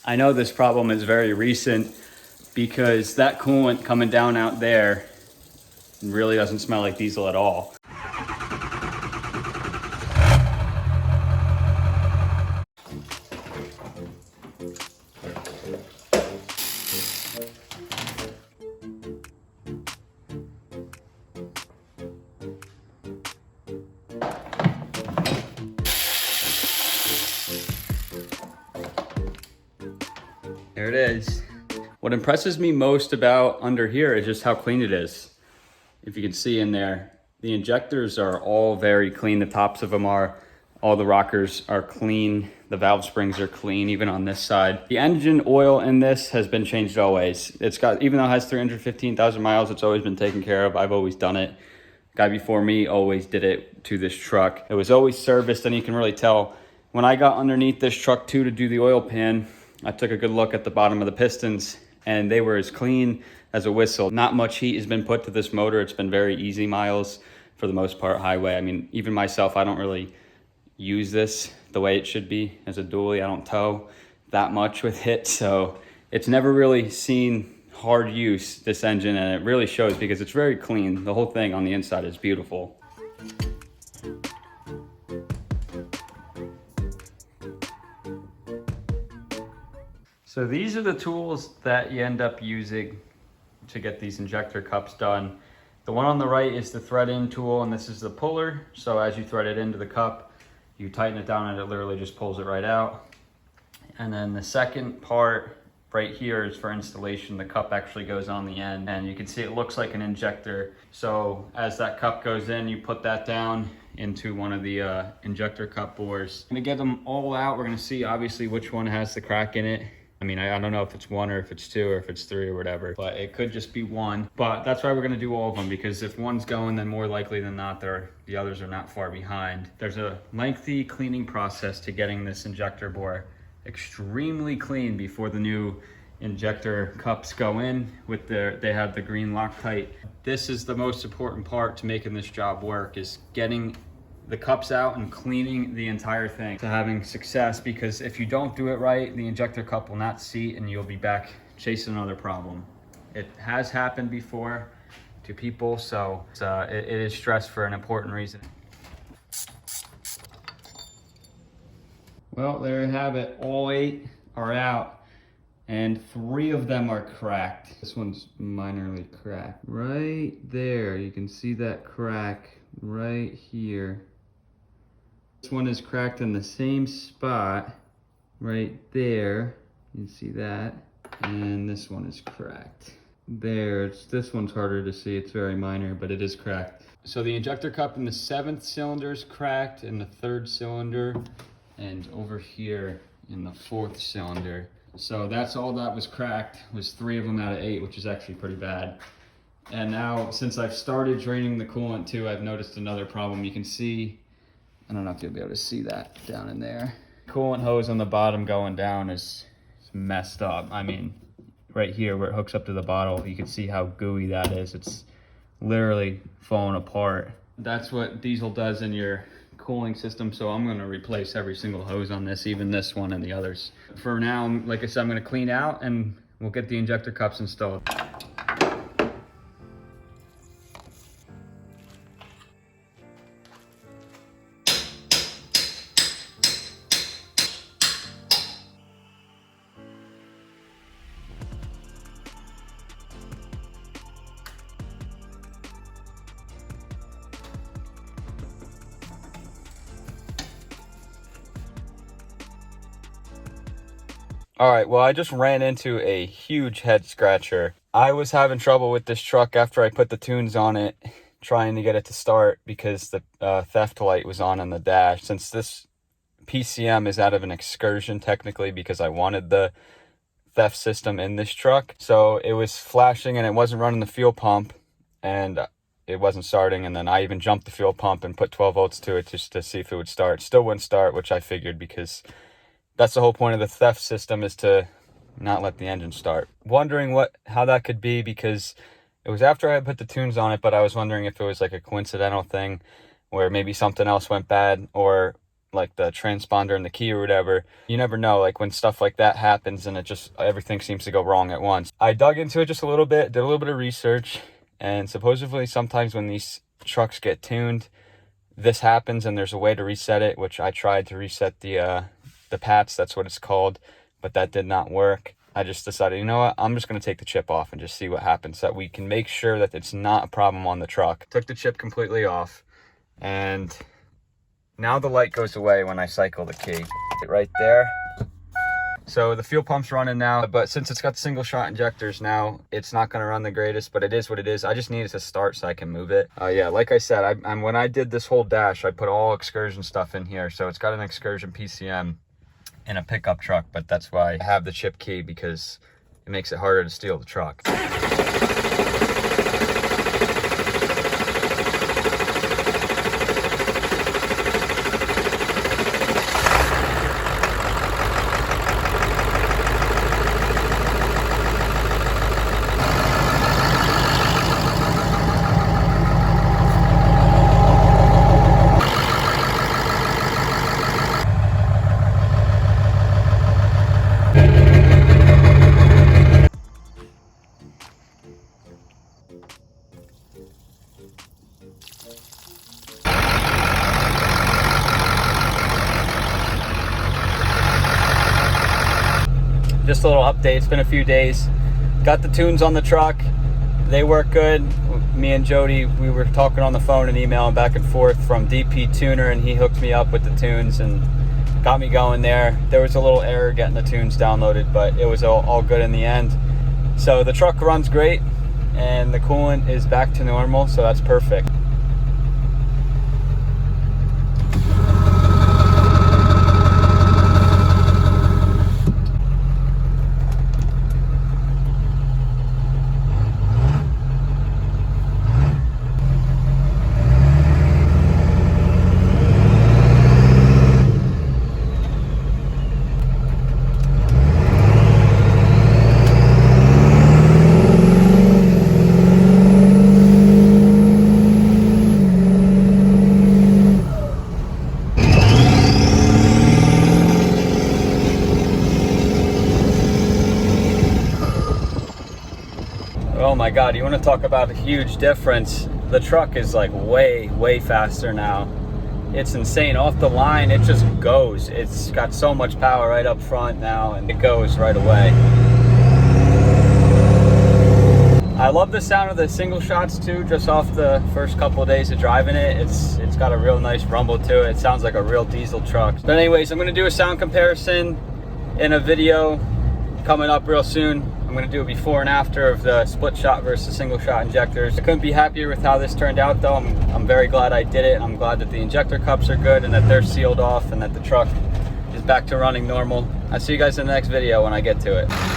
I know this problem is very recent because that coolant coming down out there really doesn't smell like diesel at all. There it is. What impresses me most about under here is just how clean it is. If you can see in there, the injectors are all very clean. The tops of them are. All the rockers are clean. The valve springs are clean, even on this side. The engine oil in this has been changed always. It's got, even though it has 315,000 miles, it's always been taken care of. I've always done it. Guy before me always did it to this truck. It was always serviced, and you can really tell. When I got underneath this truck too to do the oil pan, I took a good look at the bottom of the pistons, and they were as clean as a whistle. Not much heat has been put to this motor. It's been very easy miles for the most part, highway. I mean, even myself, I don't really use this the way it should be as a dually. I don't tow that much with it, so it's never really seen hard use, this engine, and it really shows because it's very clean. The whole thing on the inside is beautiful. So these are the tools that you end up using to get these injector cups done. The one on the right is the thread in tool, and this is the puller. So as you thread it into the cup, you tighten it down and it literally just pulls it right out. And then the second part right here is for installation. The cup actually goes on the end, and you can see it looks like an injector. So as that cup goes in, you put that down into one of the injector cup bores. I'm gonna get them all out. We're gonna see obviously which one has the crack in it. I mean, I don't know if it's one or if it's two or if it's three or whatever, but it could just be one. But that's why we're gonna do all of them, because if one's going, then more likely than not, the others are not far behind. There's a lengthy cleaning process to getting this injector bore extremely clean before the new injector cups go in with they have the green Loctite. This is the most important part to making this job work, is getting the cups out and cleaning the entire thing to having success, because if you don't do it right, the injector cup will not seat and you'll be back chasing another problem. It has happened before to people, so it is stressed for an important reason. Well, there you have it. All 8 are out, and 3 of them are cracked. This one's minorly cracked. Right there, you can see that crack right here. This one is cracked in the same spot right there. You can see that. And this one is cracked. There, this one's harder to see. It's very minor, but it is cracked. So the injector cup in the 7th cylinder is cracked, in the 3rd cylinder, and over here in the 4th cylinder. So that's all that was cracked, was 3 of them out of 8, which is actually pretty bad. And now, since I've started draining the coolant too, I've noticed another problem. You can see, I don't know if you'll be able to see that down in there. Coolant hose on the bottom going down is messed up. I mean, right here where it hooks up to the bottle, you can see how gooey that is. It's literally falling apart. That's what diesel does in your cooling system, so I'm going to replace every single hose on this, even this one and the others. For now, like I said, I'm going to clean out and we'll get the injector cups installed. All right, well, I just ran into a huge head scratcher. I was having trouble with this truck after I put the tunes on it, trying to get it to start because the theft light was on the dash. Since this PCM is out of an excursion technically, because I wanted the theft system in this truck. So it was flashing and it wasn't running the fuel pump and it wasn't starting. And then I even jumped the fuel pump and put 12 volts to it just to see if it would start. Still wouldn't start, which I figured, because that's the whole point of the theft system, is to not let the engine start. Wondering how that could be, because it was after I had put the tunes on it, but I was wondering if it was like a coincidental thing where maybe something else went bad, or like the transponder and the key or whatever. You never know, like when stuff like that happens and it just, everything seems to go wrong at once. I dug into it just a little bit, did a little bit of research, and supposedly sometimes when these trucks get tuned, this happens and there's a way to reset it, which I tried to reset the PATs, that's what it's called, but that did not work. I just decided, you know what, I'm just going to take the chip off and just see what happens so that we can make sure that it's not a problem on the truck. Took the chip completely off, and now the light goes away when I cycle the key. Right there. So the fuel pump's running now, but since it's got single shot injectors now, it's not going to run the greatest, but it is what it is. I just need it to start so I can move it. Yeah, like I said, when I did this whole dash, I put all excursion stuff in here. So it's got an excursion PCM in a pickup truck, but that's why I have the chip key, because it makes it harder to steal the truck. Just a little update, it's been a few days. Got the tunes on the truck, they work good. Me and Jody, we were talking on the phone and emailing back and forth from DP Tuner, and he hooked me up with the tunes and got me going there. There was a little error getting the tunes downloaded, but it was all good in the end. So the truck runs great and the coolant is back to normal, so that's perfect. Oh my God, you want to talk about a huge difference? The truck is like way faster now. It's insane. Off the line, it just goes. It's got so much power right up front now, and it goes right away. I love the sound of the single shots too, just off the first couple of days of driving it. It's got a real nice rumble to it. It sounds like a real diesel truck. But anyways, I'm gonna do a sound comparison in a video coming up real soon. I'm gonna do a before and after of the split shot versus single shot injectors. I couldn't be happier with how this turned out though. I'm very glad I did it. I'm glad that the injector cups are good and that they're sealed off and that the truck is back to running normal. I'll see you guys in the next video when I get to it.